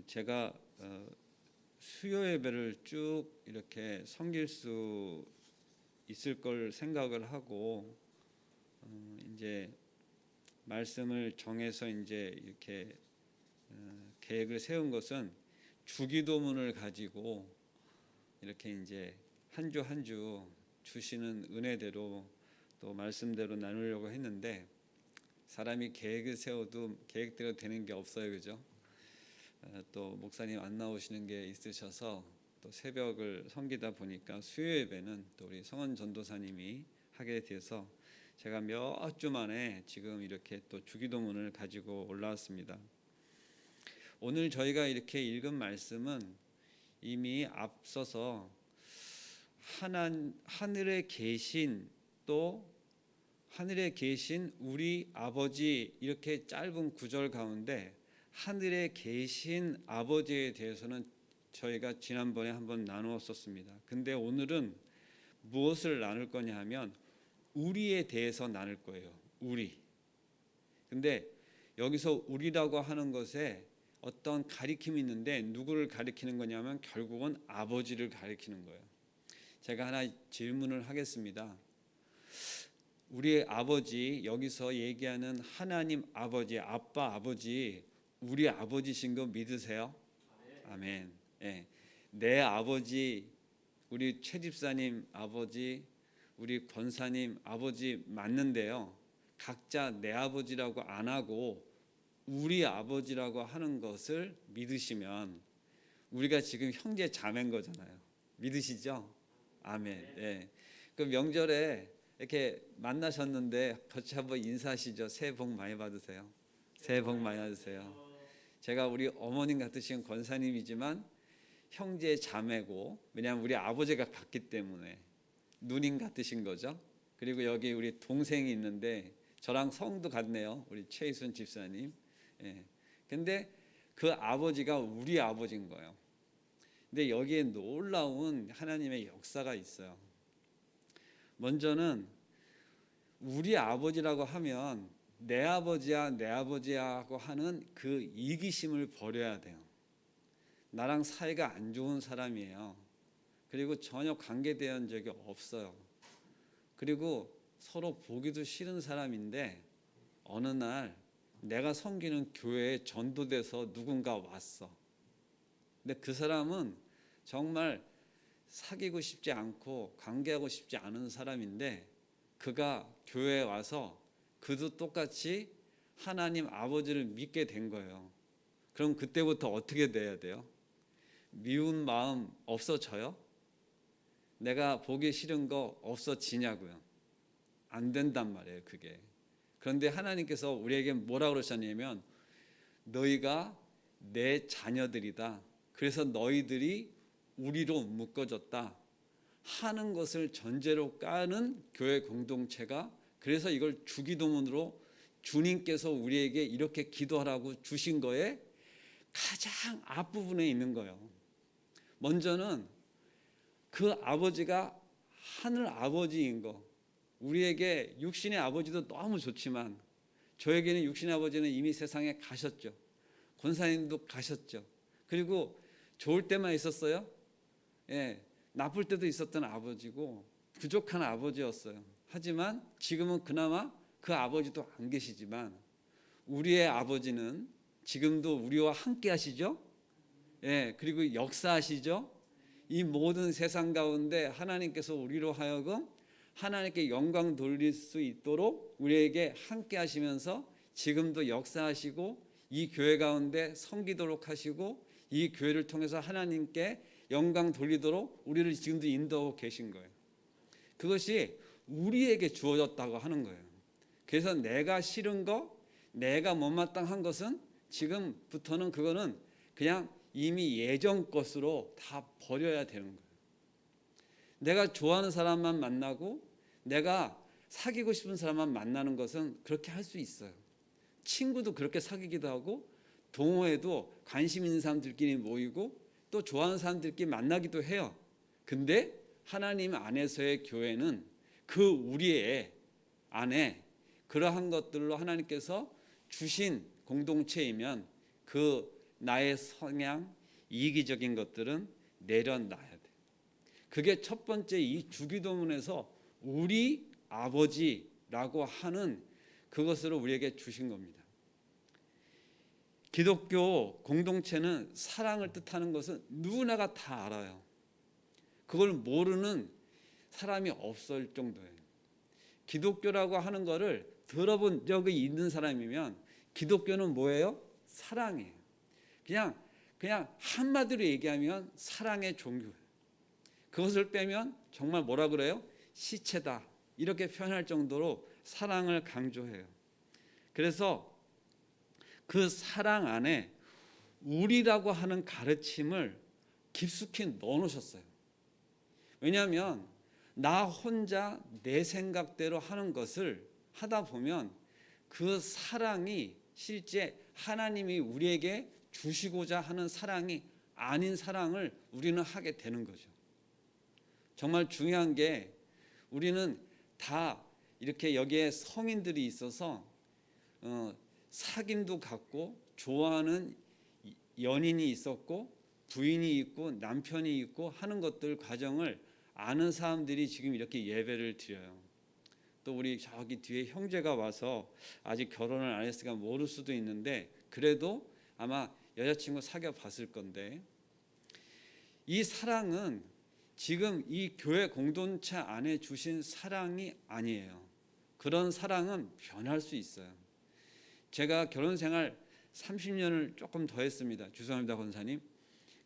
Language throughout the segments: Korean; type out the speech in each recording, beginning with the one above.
제가 수요 예배를 쭉 이렇게 섬길 수 있을 걸 생각을 하고 이제 말씀을 정해서 이제 이렇게 계획을 세운 것은 주기도문을 가지고 이렇게 이제 한 주 한 주 주시는 은혜대로 또 말씀대로 나누려고 했는데 사람이 계획을 세워도 계획대로 되는 게 없어요, 그죠? 또 목사님 안 나오시는 게 있으셔서 또 새벽을 섬기다 보니까 수요 예배는 또 우리 성원 전도사님이 하게 돼서 제가 몇 주 만에 지금 이렇게 또 주기도문을 가지고 올라왔습니다. 오늘 저희가 이렇게 읽은 말씀은 이미 앞서서 하늘에 계신 또 하늘에 계신 우리 아버지 이렇게 짧은 구절 가운데 하늘에 계신 아버지에 대해서는 저희가 지난번에 한번 나누었었습니다. 근데 오늘은 무엇을 나눌 거냐 하면 우리에 대해서 나눌 거예요. 우리. 근데 여기서 우리라고 하는 것에 어떤 가리킴이 있는데 누구를 가리키는 거냐면 결국은 아버지를 가리키는 거예요. 제가 하나 질문을 하겠습니다. 우리의 아버지, 여기서 얘기하는 하나님 아버지, 아빠 아버지, 우리 아버지신 거 믿으세요? 아멘. 예. 내 아버지, 우리 최 집사님 아버지, 우리 권사님 아버지 맞는데요. 각자 내 아버지라고 안 하고 우리 아버지라고 하는 것을 믿으시면 우리가 지금 형제 자매인 거잖아요. 믿으시죠? 아멘. 예. 그 명절에 이렇게 만나셨는데 같이 한번 인사하시죠. 새해 복 많이 받으세요. 새해 복 많이 받으세요. 제가 우리 어머님 같으신 권사님이지만 형제 자매고, 왜냐하면 우리 아버지가 같기 때문에 누님 같으신 거죠. 그리고 여기 우리 동생이 있는데 저랑 성도 같네요. 우리 최희순 집사님. 예. 근데 그 아버지가 우리 아버지인 거예요. 근데 여기에 놀라운 하나님의 역사가 있어요. 먼저는 우리 아버지라고 하면 내 아버지야 내 아버지야 하고 하는 그 이기심을 버려야 돼요. 나랑 사이가 안 좋은 사람이에요. 그리고 전혀 관계된 적이 없어요. 그리고 서로 보기도 싫은 사람인데 어느 날 내가 섬기는 교회에 전도돼서 누군가 왔어. 근데 그 사람은 정말 사귀고 싶지 않고 관계하고 싶지 않은 사람인데 그가 교회에 와서 그도 똑같이 하나님 아버지를 믿게 된 거예요. 그럼 그때부터 어떻게 돼야 돼요? 미운 마음 없어져요? 내가 보기 싫은 거 없어지냐고요? 안 된단 말이에요, 그게. 그런데 하나님께서 우리에게 뭐라고 그러셨냐면 너희가 내 자녀들이다. 그래서 너희들이 우리로 묶어졌다 하는 것을 전제로 까는 교회 공동체가, 그래서 이걸 주기도문으로 주님께서 우리에게 이렇게 기도하라고 주신 거에 가장 앞부분에 있는 거예요. 먼저는 그 아버지가 하늘 아버지인 거. 우리에게 육신의 아버지도 너무 좋지만 저에게는 육신의 아버지는 이미 세상에 가셨죠. 권사님도 가셨죠. 그리고 좋을 때만 있었어요. 예, 나쁠 때도 있었던 아버지고 부족한 아버지였어요. 하지만 지금은 그나마 그 아버지도 안 계시지만 우리의 아버지는 지금도 우리와 함께 하시죠. 예, 그리고 역사하시죠. 이 모든 세상 가운데 하나님께서 우리로 하여금 하나님께 영광 돌릴 수 있도록 우리에게 함께 하시면서 지금도 역사하시고 이 교회 가운데 섬기도록 하시고 이 교회를 통해서 하나님께 영광 돌리도록 우리를 지금도 인도하고 계신 거예요. 그것이 우리에게 주어졌다고 하는 거예요. 그래서 내가 싫은 거, 내가 못마땅한 것은 지금부터는 그거는 그냥 이미 예전 것으로 다 버려야 되는 거예요. 내가 좋아하는 사람만 만나고 내가 사귀고 싶은 사람만 만나는 것은 그렇게 할 수 있어요. 친구도 그렇게 사귀기도 하고 동호회도 관심 있는 사람들끼리 모이고 또 좋아하는 사람들끼리 만나기도 해요. 근데 하나님 안에서의 교회는 그 우리의 안에 그러한 것들로 하나님께서 주신 공동체이면 그 나의 성향, 이기적인 것들은 내려놔야 돼. 그게 첫 번째 이 주기도문에서 우리 아버지라고 하는 그것을 우리에게 주신 겁니다. 기독교 공동체는 사랑을 뜻하는 것은 누구나가 다 알아요. 그걸 모르는 사람이 없을 정도예요. 기독교라고 하는 것을 들어본 적이 있는 사람이면 기독교는 뭐예요? 사랑이에요. 그냥 한마디로 얘기하면 사랑의 종교예요. 그것을 빼면 정말 뭐라 그래요? 시체다. 이렇게 표현할 정도로 사랑을 강조해요. 그래서 그 사랑 안에 우리라고 하는 가르침을 깊숙이 넣어놓으셨어요. 왜냐하면 나 혼자 내 생각대로 하는 것을 하다 보면 그 사랑이 실제 하나님이 우리에게 주시고자 하는 사랑이 아닌 사랑을 우리는 하게 되는 거죠. 정말 중요한 게 우리는 다 이렇게 여기에 성인들이 있어서 사귐도 갖고 좋아하는 연인이 있었고 부인이 있고 남편이 있고 하는 것들 과정을 아는 사람들이 지금 이렇게 예배를 드려요. 또 우리 저기 뒤에 형제가 와서 아직 결혼을 안 했으니까 모를 수도 있는데 그래도 아마 여자친구 사귀어 봤을 건데 이 사랑은 지금 이 교회 공동체 안에 주신 사랑이 아니에요. 그런 사랑은 변할 수 있어요. 제가 결혼 생활 30년을 조금 더 했습니다. 죄송합니다, 권사님.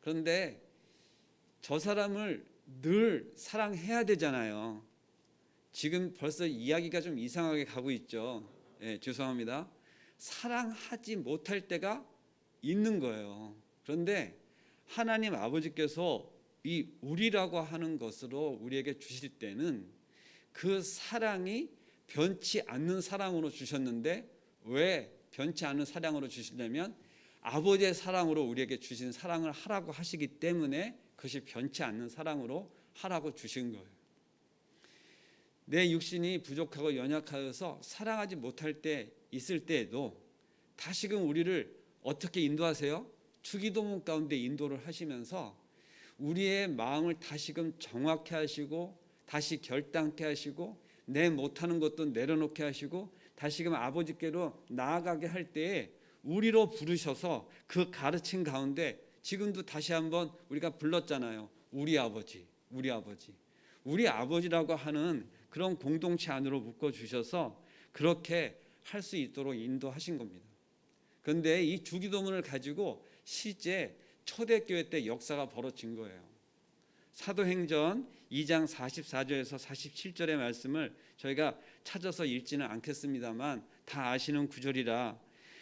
그런데 저 사람을 늘 사랑해야 되잖아요. 지금 벌써 이야기가 좀 이상하게 가고 있죠. 죄송합니다. 사랑하지 못할 때가 있는 거예요. 그런데 하나님 아버지께서 이 우리라고 하는 것으로 우리에게 주실 때는 그 사랑이 변치 않는 사랑으로 주셨는데 왜 변치 않는 사랑으로 주시냐면 아버지의 사랑으로 우리에게 주신 사랑을 하라고 하시기 때문에 그것이 변치 않는 사랑으로 하라고 주신 거예요. 내 육신이 부족하고 연약하여서 사랑하지 못할 때 있을 때에도 다시금 우리를 어떻게 인도하세요? 주기도문 가운데 인도를 하시면서 우리의 마음을 다시금 정확히 하시고 다시 결단케 하시고 내 못하는 것도 내려놓게 하시고 다시금 아버지께로 나아가게 할 때에 우리로 부르셔서 그 가르침 가운데 지금도 다시 한번 우리가 불렀잖아요. 우리 아버지, 우리 아버지. 우리 아버지라고 하는 그런 공동체 안으로 묶어주셔서 그렇게 할 수 있도록 인도하신 겁니다. 그런데 이 주기도문을 가지고 실제 초대교회 때 역사가 벌어진 거예요. 사도행전 2장 44절에서 47절의 말씀을 저희가 찾아서 읽지는 않겠습니다만 다 아시는 구절이라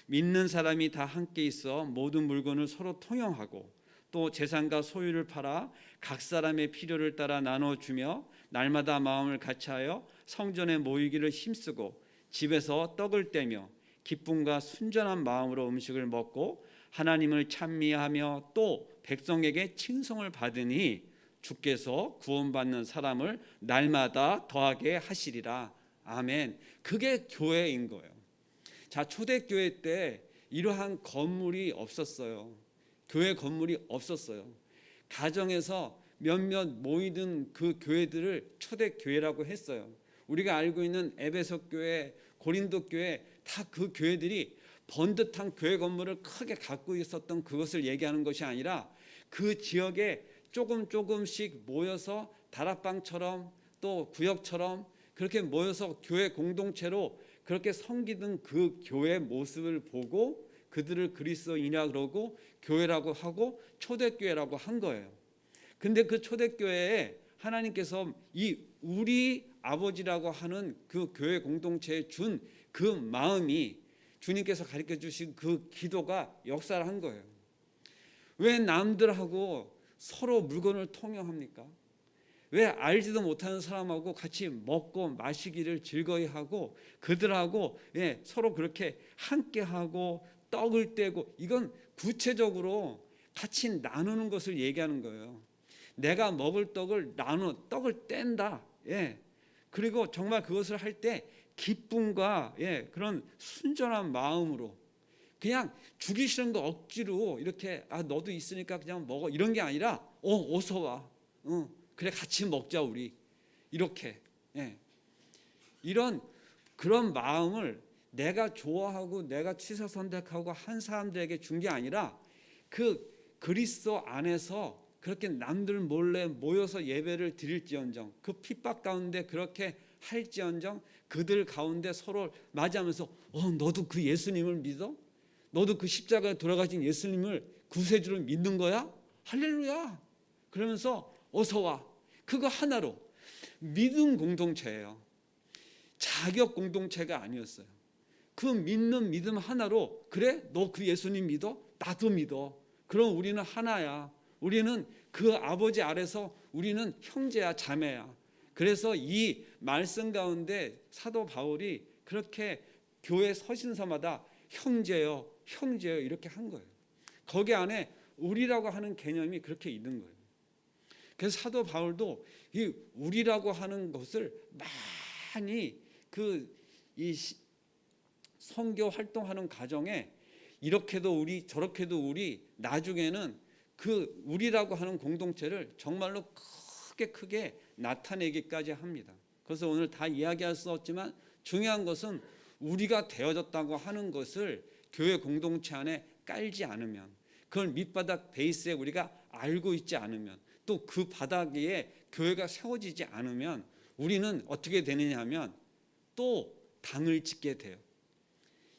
믿는 사람이 다 함께 있어 모든 물건을 서로 통용하고 또 재산과 소유를 팔아 각 사람의 필요를 따라 나눠주며 날마다 마음을 같이하여 성전에 모이기를 힘쓰고 집에서 떡을 떼며 기쁨과 순전한 마음으로 음식을 먹고 하나님을 찬미하며 또 백성에게 칭송을 받으니 주께서 구원받는 사람을 날마다 더하게 하시리라. 아멘. 그게 교회인 거예요. 자, 초대교회 때 이러한 건물이 없었어요. 교회 건물이 없었어요. 가정에서 몇몇 모이던 그 교회들을 초대교회라고 했어요. 우리가 알고 있는 에베소 교회, 고린도 교회 다 그 교회들이 번듯한 교회 건물을 크게 갖고 있었던 그것을 얘기하는 것이 아니라 그 지역에 조금씩 모여서 다락방처럼 또 구역처럼 그렇게 모여서 교회 공동체로 그렇게 섬기던 그 교회 모습을 보고 그들을 그리스도인이라 그러고 교회라고 하고 초대교회라고 한 거예요. 근데 그 초대교회에 하나님께서 이 우리 아버지라고 하는 그 교회 공동체에 준 그 마음이 주님께서 가르쳐 주신 그 기도가 역사를 한 거예요. 왜 남들하고 서로 물건을 통용합니까? 왜 알지도 못하는 사람하고 같이 먹고 마시기를 즐거이 하고 그들하고 서로 그렇게 함께하고 떡을 떼고 이건 구체적으로 같이 나누는 것을 얘기하는 거예요. 내가 먹을 떡을 떡을 뗀다. 그리고 정말 그것을 할 때 기쁨과 그런 순전한 마음으로 그냥 주기 싫은 거 억지로 이렇게 너도 있으니까 그냥 먹어 이런 게 아니라 어서 와. 그래 같이 먹자 우리. 이렇게. 예. 이런 그런 마음을 내가 좋아하고 내가 취사 선택하고 한 사람들에게 준 게 아니라 그 그리스도 안에서 그렇게 남들 몰래 모여서 예배를 드릴지언정 그 핍박 가운데 그렇게 할지언정 그들 가운데 서로 맞이하면서 너도 그 예수님을 믿어? 너도 그 십자가에 돌아가신 예수님을 구세주를 믿는 거야? 할렐루야. 그러면서 어서 와. 그거 하나로 믿음 공동체예요. 자격 공동체가 아니었어요. 그 믿는 믿음 하나로 그래? 너 그 예수님 믿어? 나도 믿어. 그럼 우리는 하나야. 우리는 그 아버지 아래서 우리는 형제야 자매야. 그래서 이 말씀 가운데 사도 바울이 그렇게 교회 서신서마다 형제요 형제요 이렇게 한 거예요. 거기 안에 우리라고 하는 개념이 그렇게 있는 거예요. 그래서 사도 바울도 이 우리라고 하는 것을 많이 이 선교 활동하는 과정에 이렇게도 우리 저렇게도 우리 나중에는 그 우리라고 하는 공동체를 정말로 크게 나타내기까지 합니다. 그래서 오늘 다 이야기할 수 없지만 중요한 것은 우리가 되어졌다고 하는 것을 교회 공동체 안에 깔지 않으면 그걸 밑바닥 베이스에 우리가 알고 있지 않으면 또 그 바닥 위에 교회가 세워지지 않으면 우리는 어떻게 되느냐 하면 또 당을 짓게 돼요.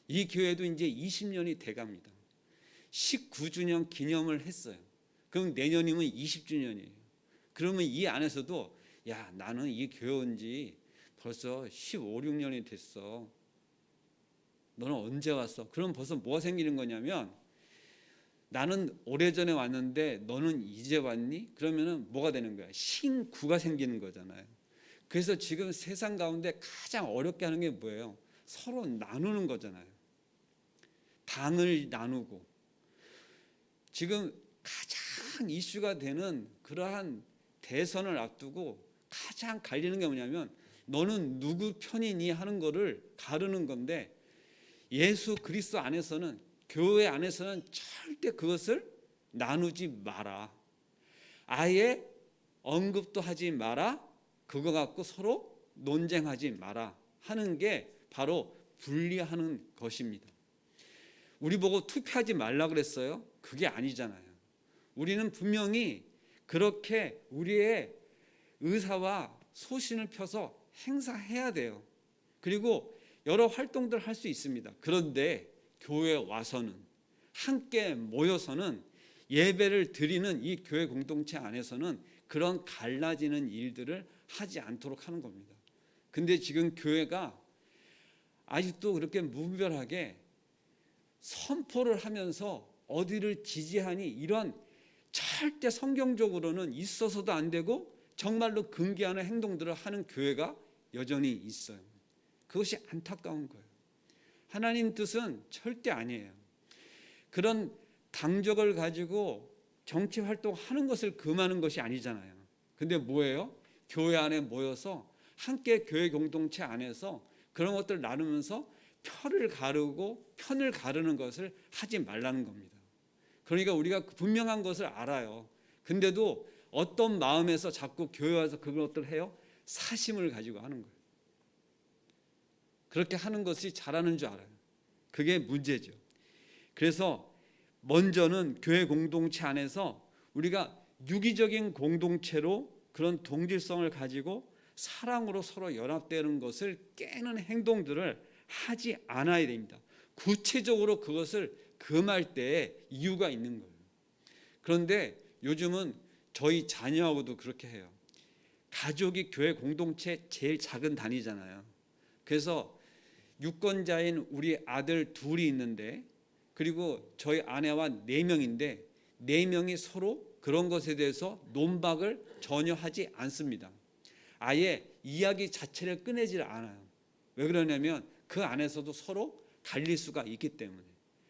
이 교회도 이제 20년이 돼갑니다. 19주년 기념을 했어요. 그럼 내년이면 20주년이에요. 그러면 이 안에서도 야 나는 이 교회 온 지 벌써 15, 16년이 됐어. 너는 언제 왔어? 그럼 벌써 뭐가 생기는 거냐면 나는 오래전에 왔는데 너는 이제 왔니? 그러면은 뭐가 되는 거야? 신구가 생기는 거잖아요. 그래서 지금 세상 가운데 가장 어렵게 하는 게 뭐예요? 서로 나누는 거잖아요. 당을 나누고 지금 가장 이슈가 되는 그러한 대선을 앞두고 가장 갈리는 게 뭐냐면 너는 누구 편이니 하는 거를 가르는 건데 예수 그리스도 안에서는 교회 안에서는 절대 그것을 나누지 마라. 아예 언급도 하지 마라. 그거 갖고 서로 논쟁하지 마라 하는 게 바로 분리하는 것입니다. 우리 보고 투표하지 말라 그랬어요? 그게 아니잖아요. 우리는 분명히 그렇게 우리의 의사와 소신을 펴서 행사해야 돼요. 그리고 여러 활동들 할 수 있습니다. 그런데 교회에 와서는 함께 모여서는 예배를 드리는 이 교회 공동체 안에서는 그런 갈라지는 일들을 하지 않도록 하는 겁니다. 근데 지금 교회가 아직도 그렇게 무분별하게 선포를 하면서 어디를 지지하니 이런 절대 성경적으로는 있어서도 안 되고 정말로 금기하는 행동들을 하는 교회가 여전히 있어요. 그것이 안타까운 거예요. 하나님 뜻은 절대 아니에요. 그런 당적을 가지고 정치 활동하는 것을 금하는 것이 아니잖아요. 근데 뭐예요? 교회 안에 모여서 함께 교회 공동체 안에서 그런 것들을 나누면서 편을 가르는 것을 하지 말라는 겁니다. 그러니까 우리가 분명한 것을 알아요. 근데도 어떤 마음에서 자꾸 교회 와서 그런 것들을 해요? 사심을 가지고 하는 거예요. 그렇게 하는 것이 잘하는 줄 알아요. 그게 문제죠. 그래서 먼저는 교회 공동체 안에서 우리가 유기적인 공동체로 그런 동질성을 가지고 사랑으로 서로 연합되는 것을 깨는 행동들을 하지 않아야 됩니다. 구체적으로 그것을 금할 때에 이유가 있는 거예요. 그런데 요즘은 저희 자녀하고도 그렇게 해요. 가족이 교회 공동체 제일 작은 단위잖아요. 그래서 유권자인 우리 아들 둘이 있는데 그리고 저희 아내와 4명인데 4명이 서로 그런 것에 대해서 논박을 전혀 하지 않습니다. 아예 이야기 자체를 꺼내질 않아요. 왜 그러냐면 그 안에서도 서로 갈릴 수가 있기 때문에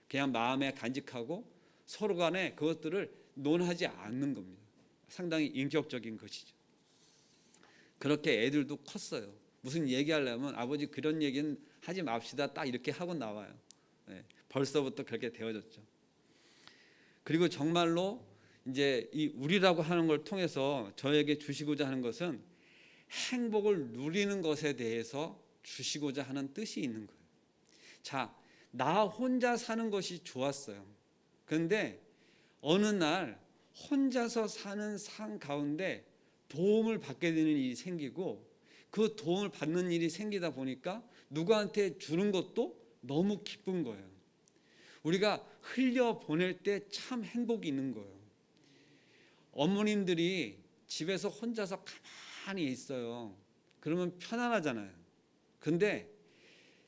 그냥 마음에 간직하고 서로 간에 그것들을 논하지 않는 겁니다. 상당히 인격적인 것이죠. 그렇게 애들도 컸어요. 무슨 얘기하려면 아버지 그런 얘기는 하지 맙시다 딱 이렇게 하고 나와요. 벌써부터 그렇게 되어졌죠. 그리고 정말로 이제 이 우리라고 하는 걸 통해서 저에게 주시고자 하는 것은 행복을 누리는 것에 대해서 주시고자 하는 뜻이 있는 거예요. 자, 나 혼자 사는 것이 좋았어요. 그런데 어느 날 혼자서 사는 삶 가운데 도움을 받게 되는 일이 생기고, 그 도움을 받는 일이 생기다 보니까 누구한테 주는 것도 너무 기쁜 거예요. 우리가 흘려 보낼 때 참 행복이 있는 거예요. 어머님들이 집에서 혼자서 가만히 있어요. 그러면 편안하잖아요. 근데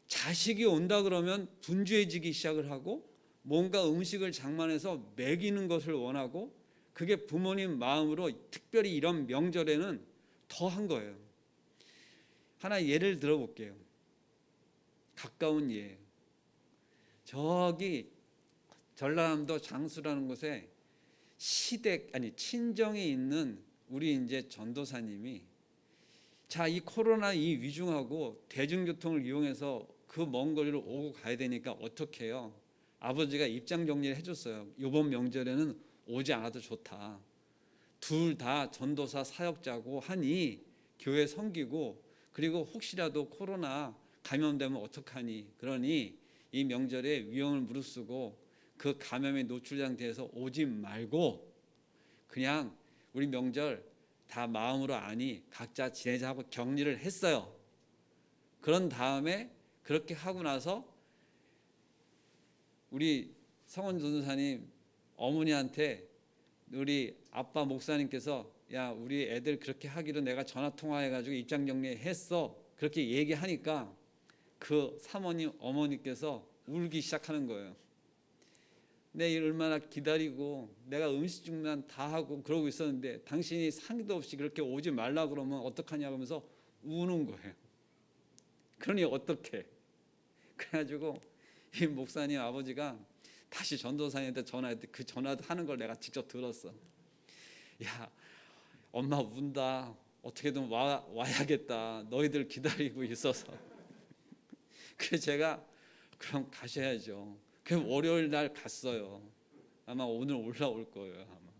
자식이 온다 그러면 분주해지기 시작을 하고, 뭔가 음식을 장만해서 먹이는 것을 원하고, 그게 부모님 마음으로 특별히 이런 명절에는 더 한 거예요. 하나 예를 들어볼게요. 가까운 예. 저기 전라남도 장수라는 곳에 친정에 있는 우리 이제 전도사님이, 자, 이 코로나 이 위중하고 대중교통을 이용해서 그 먼 거리를 오고 가야 되니까 어떻게 해요? 아버지가 입장 정리를 해줬어요. 이번 명절에는 오지 않아도 좋다. 둘 다 전도사 사역자고 하니 교회 섬기고, 그리고 혹시라도 코로나 감염되면 어떡하니, 그러니 이 명절에 위험을 무릅쓰고 그 감염에 노출 상태에서 오지 말고 그냥 우리 명절 다 마음으로 아니 각자 지내자 하고 격리를 했어요. 그런 다음에 그렇게 하고 나서 우리 성원 전도사님 어머니한테 우리 아빠 목사님께서, 야, 우리 애들 그렇게 하기로 내가 전화 통화해가지고 입장 정리했어, 그렇게 얘기하니까 그 사모님 어머니께서 울기 시작하는 거예요. 내 얼마나 기다리고 내가 음식 준비만 다 하고 그러고 있었는데 당신이 상의도 없이 그렇게 오지 말라 그러면 어떡하냐 하면서 우는 거예요. 그러니 어떡해. 그래가지고 이 목사님 아버지가 다시 전도사님한테 전화했는데, 그 전화도 하는 걸 내가 직접 들었어. 야, 엄마 운다. 어떻게든 와야겠다. 너희들 기다리고 있어서. 그래서 제가 그럼 가셔야죠. 그럼 월요일 날 갔어요. 아마 오늘 올라올 거예요. 아마.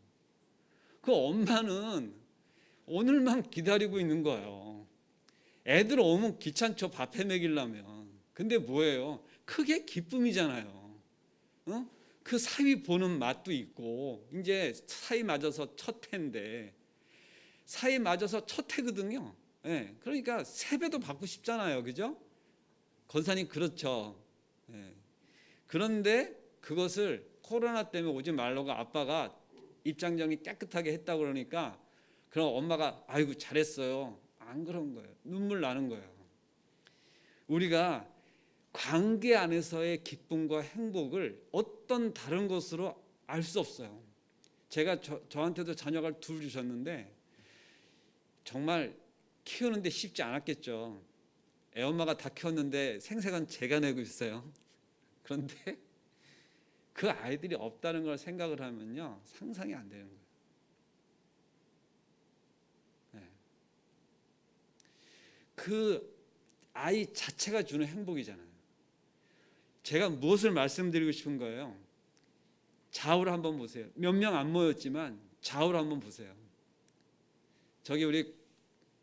그 엄마는 오늘만 기다리고 있는 거예요. 애들 오면 귀찮죠. 밥해 먹이려면. 근데 뭐예요? 크게 기쁨이잖아요. 그 사위 보는 맛도 있고, 이제 사위 맞아서 첫 해인데, 사위 맞아서 첫 해거든요. 네, 그러니까 세배도 받고 싶잖아요. 그죠? 권사님 그렇죠. 네. 그런데 그것을 코로나 때문에 오지 말라고 아빠가 입장 정리 깨끗하게 했다고 그러니까, 그럼 엄마가 아이고 잘했어요. 안 그런 거예요. 눈물 나는 거예요. 우리가 관계 안에서의 기쁨과 행복을 어떤 다른 것으로 알 수 없어요. 제가 저한테도 자녀가 둘 주셨는데 정말 키우는데 쉽지 않았겠죠. 애엄마가 다 키웠는데 생색은 제가 내고 있어요. 그런데 그 아이들이 없다는 걸 생각을 하면요, 상상이 안 되는 거예요. 네. 그 아이 자체가 주는 행복이잖아요. 제가 무엇을 말씀드리고 싶은 거예요? 좌우를 한번 보세요. 몇 명 안 모였지만 좌우를 한번 보세요. 저기 우리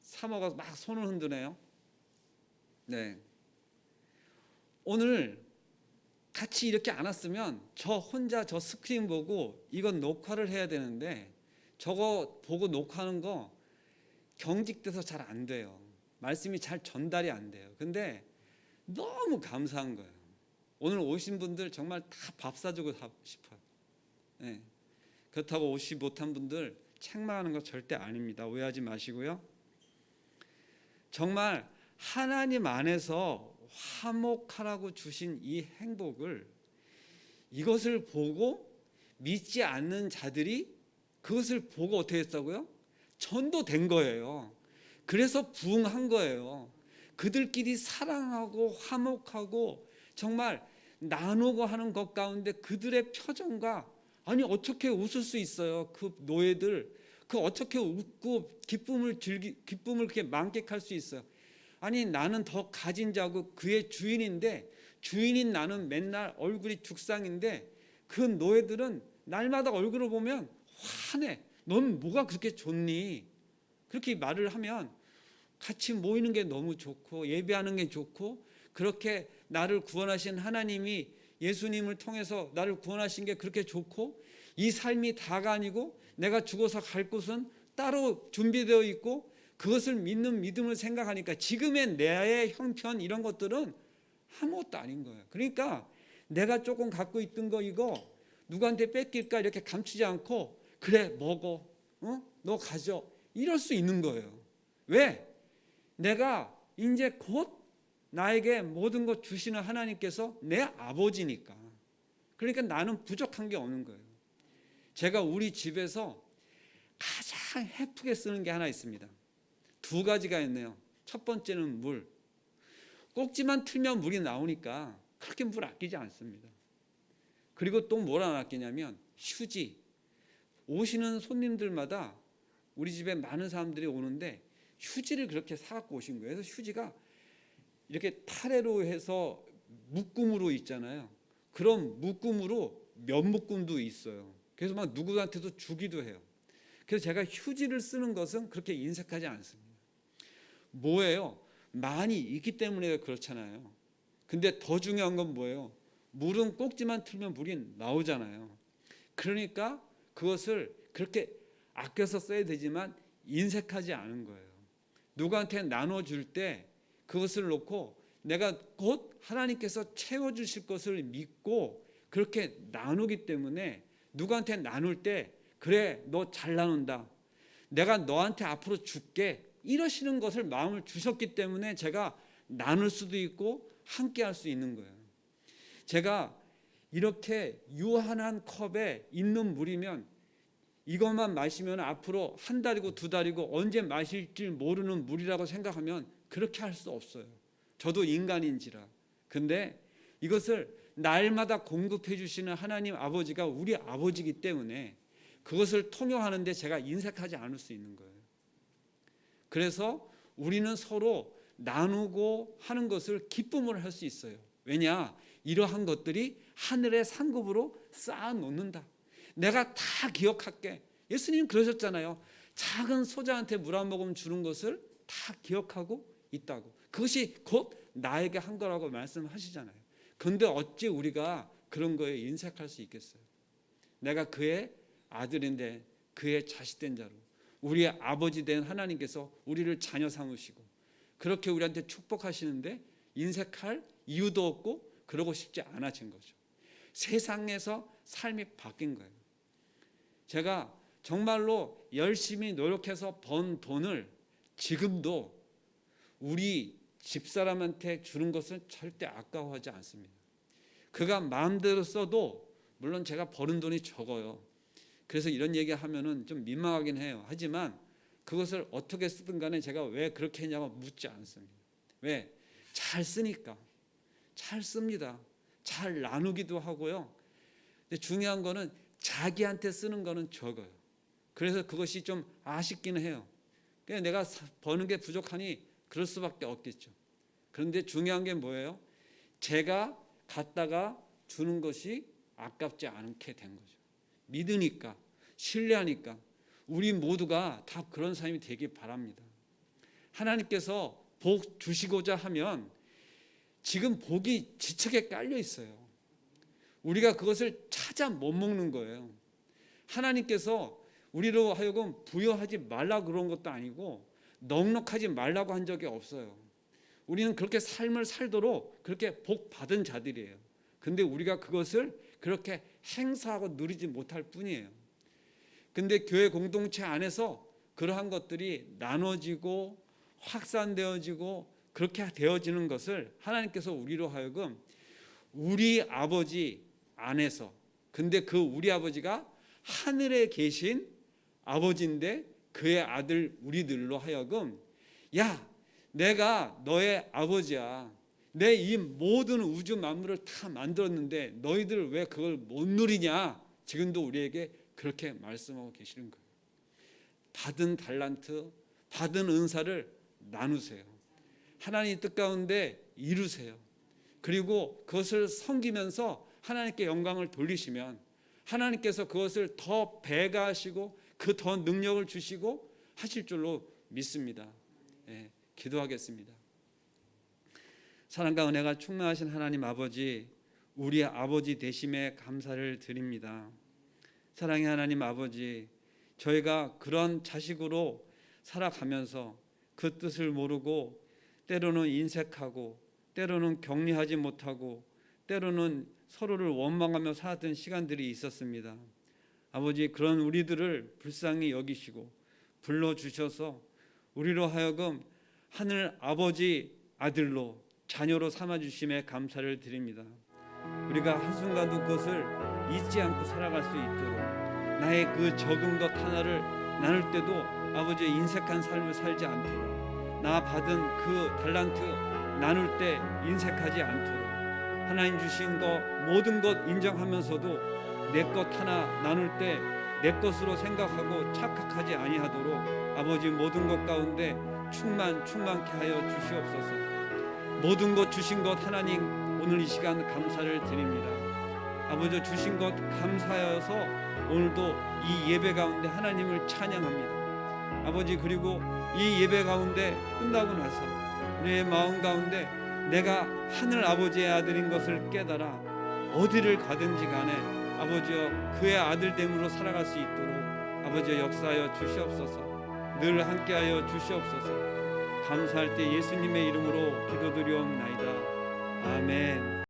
사모가 막 손을 흔드네요. 네. 오늘 같이 이렇게 안 왔으면 저 혼자 저 스크린 보고 이건 녹화를 해야 되는데, 저거 보고 녹화하는 거 경직돼서 잘 안 돼요. 말씀이 잘 전달이 안 돼요. 근데 너무 감사한 거예요. 오늘 오신 분들 정말 다 밥 사주고 싶어요. 네. 그렇다고 오시 못한 분들 책망하는 거 절대 아닙니다. 오해하지 마시고요. 정말 하나님 안에서 화목하라고 주신 이 행복을, 이것을 보고 믿지 않는 자들이 그것을 보고 어떻게 했다고요? 전도된 거예요. 그래서 부흥한 거예요. 그들끼리 사랑하고 화목하고 정말 나누고 하는 것 가운데 그들의 표정과, 아니 어떻게 웃을 수 있어요? 그 노예들 그 어떻게 웃고 기쁨을 그렇게 만끽할 수 있어요? 아니 나는 더 가진 자고 그의 주인인데 주인인 나는 맨날 얼굴이 죽상인데 그 노예들은 날마다 얼굴을 보면 화내. 넌 뭐가 그렇게 좋니? 그렇게 말을 하면 같이 모이는 게 너무 좋고 예배하는 게 좋고 그렇게 나를 구원하신 하나님이 예수님을 통해서 나를 구원하신 게 그렇게 좋고 이 삶이 다가 아니고 내가 죽어서 갈 곳은 따로 준비되어 있고 그것을 믿는 믿음을 생각하니까 지금의 내 형편 이런 것들은 아무것도 아닌 거예요. 그러니까 내가 조금 갖고 있던 거 이거 누구한테 뺏길까 이렇게 감추지 않고 그래 먹어, 너 가져 이럴 수 있는 거예요. 왜? 내가 이제 곧 나에게 모든 것 주시는 하나님께서 내 아버지니까. 그러니까 나는 부족한 게 없는 거예요. 제가 우리 집에서 가장 헤프게 쓰는 게 하나 있습니다. 두 가지가 있네요. 첫 번째는 물. 꼭지만 틀면 물이 나오니까 그렇게 물 아끼지 않습니다. 그리고 또 뭘 안 아끼냐면 휴지. 오시는 손님들마다 우리 집에 많은 사람들이 오는데 휴지를 그렇게 사갖고 오신 거예요. 그래서 휴지가 이렇게 타래로 해서 묶음으로 있잖아요. 그런 묶음으로 몇 묶음도 있어요. 그래서 막 누구한테도 주기도 해요. 그래서 제가 휴지를 쓰는 것은 그렇게 인색하지 않습니다. 뭐예요? 많이 있기 때문에 그렇잖아요. 근데 더 중요한 건 뭐예요? 물은 꼭지만 틀면 물이 나오잖아요. 그러니까 그것을 그렇게 아껴서 써야 되지만 인색하지 않은 거예요. 누구한테 나눠줄 때 그것을 놓고 내가 곧 하나님께서 채워주실 것을 믿고 그렇게 나누기 때문에 누구한테 나눌 때 그래 너 잘 나눈다. 내가 너한테 앞으로 줄게. 이러시는 것을 마음을 주셨기 때문에 제가 나눌 수도 있고 함께 할 수 있는 거예요. 제가 이렇게 유한한 컵에 있는 물이면 이것만 마시면 앞으로 한 달이고 두 달이고 언제 마실지 모르는 물이라고 생각하면 그렇게 할 수 없어요. 저도 인간인지라. 근데 이것을 날마다 공급해 주시는 하나님 아버지가 우리 아버지이기 때문에 그것을 통용하는데 제가 인색하지 않을 수 있는 거예요. 그래서 우리는 서로 나누고 하는 것을 기쁨으로 할 수 있어요. 왜냐? 이러한 것들이 하늘의 상급으로 쌓아 놓는다. 내가 다 기억할게. 예수님 그러셨잖아요. 작은 소자한테 물 한 모금 주는 것을 다 기억하고 있다고. 그것이 곧 나에게 한 거라고 말씀하시잖아요. 그런데 어찌 우리가 그런 거에 인색할 수 있겠어요? 내가 그의 아들인데 그의 자식된 자로 우리의 아버지 된 하나님께서 우리를 자녀 삼으시고 그렇게 우리한테 축복하시는데 인색할 이유도 없고 그러고 싶지 않아진 거죠. 세상에서 삶이 바뀐 거예요. 제가 정말로 열심히 노력해서 번 돈을 지금도 우리 집사람한테 주는 것은 절대 아까워하지 않습니다. 그가 마음대로 써도 물론 제가 버는 돈이 적어요. 그래서 이런 얘기하면은 좀 민망하긴 해요. 하지만 그것을 어떻게 쓰든 간에 제가 왜 그렇게 했냐고 묻지 않습니다. 왜? 잘 쓰니까. 잘 씁니다. 잘 나누기도 하고요. 근데 중요한 거는 자기한테 쓰는 거는 적어요. 그래서 그것이 좀 아쉽기는 해요. 그냥 내가 버는 게 부족하니 그럴 수밖에 없겠죠. 그런데 중요한 게 뭐예요? 제가 갖다가 주는 것이 아깝지 않게 된 거죠. 믿으니까, 신뢰하니까 우리 모두가 다 그런 삶이 되길 바랍니다. 하나님께서 복 주시고자 하면 지금 복이 지척에 깔려 있어요. 우리가 그것을 찾아 못 먹는 거예요. 하나님께서 우리로 하여금 부여하지 말라고 그런 것도 아니고 넉넉하지 말라고 한 적이 없어요. 우리는 그렇게 삶을 살도록 그렇게 복 받은 자들이에요. 근데 우리가 그것을 그렇게 행사하고 누리지 못할 뿐이에요. 근데 교회 공동체 안에서 그러한 것들이 나눠지고 확산되어지고 그렇게 되어지는 것을 하나님께서 우리로 하여금 우리 아버지 안에서, 근데 그 우리 아버지가 하늘에 계신 아버지인데 그의 아들 우리들로 하여금 야, 내가 너의 아버지야. 내 이 모든 우주 만물을 다 만들었는데 너희들 왜 그걸 못 누리냐? 지금도 우리에게 그렇게 말씀하고 계시는 거예요. 받은 달란트, 받은 은사를 나누세요. 하나님의 뜻 가운데 이루세요. 그리고 그것을 섬기면서 하나님께 영광을 돌리시면 하나님께서 그것을 더 배가하시고 그 더 능력을 주시고 하실 줄로 믿습니다. 예, 기도하겠습니다. 사랑과 은혜가 충만하신 하나님 아버지, 우리의 아버지 되심에 감사를 드립니다. 사랑의 하나님 아버지, 저희가 그런 자식으로 살아가면서 그 뜻을 모르고 때로는 인색하고 때로는 격려하지 못하고 때로는 서로를 원망하며 살았던 시간들이 있었습니다. 아버지, 그런 우리들을 불쌍히 여기시고 불러주셔서 우리로 하여금 하늘 아버지 아들로 자녀로 삼아주심에 감사를 드립니다. 우리가 한순간도 그것을 잊지 않고 살아갈 수 있도록 나의 그 적은 것 하나를 나눌 때도 아버지의 인색한 삶을 살지 않도록 나 받은 그 달란트 나눌 때 인색하지 않도록 하나님 주신 것 모든 것 인정하면서도 내 것 하나 나눌 때 내 것으로 생각하고 착각하지 아니하도록 아버지 모든 것 가운데 충만케 하여 주시옵소서. 모든 것 주신 것 하나님 오늘 이 시간 감사를 드립니다. 아버지 주신 것 감사하여서 오늘도 이 예배 가운데 하나님을 찬양합니다. 아버지 그리고 이 예배 가운데 끝나고 나서 우리의 마음 가운데 내가 하늘 아버지의 아들인 것을 깨달아 어디를 가든지 간에 아버지여 그의 아들됨으로 살아갈 수 있도록 아버지여 역사하여 주시옵소서. 늘 함께하여 주시옵소서. 감사할 때 예수님의 이름으로 기도드리옵나이다. 아멘.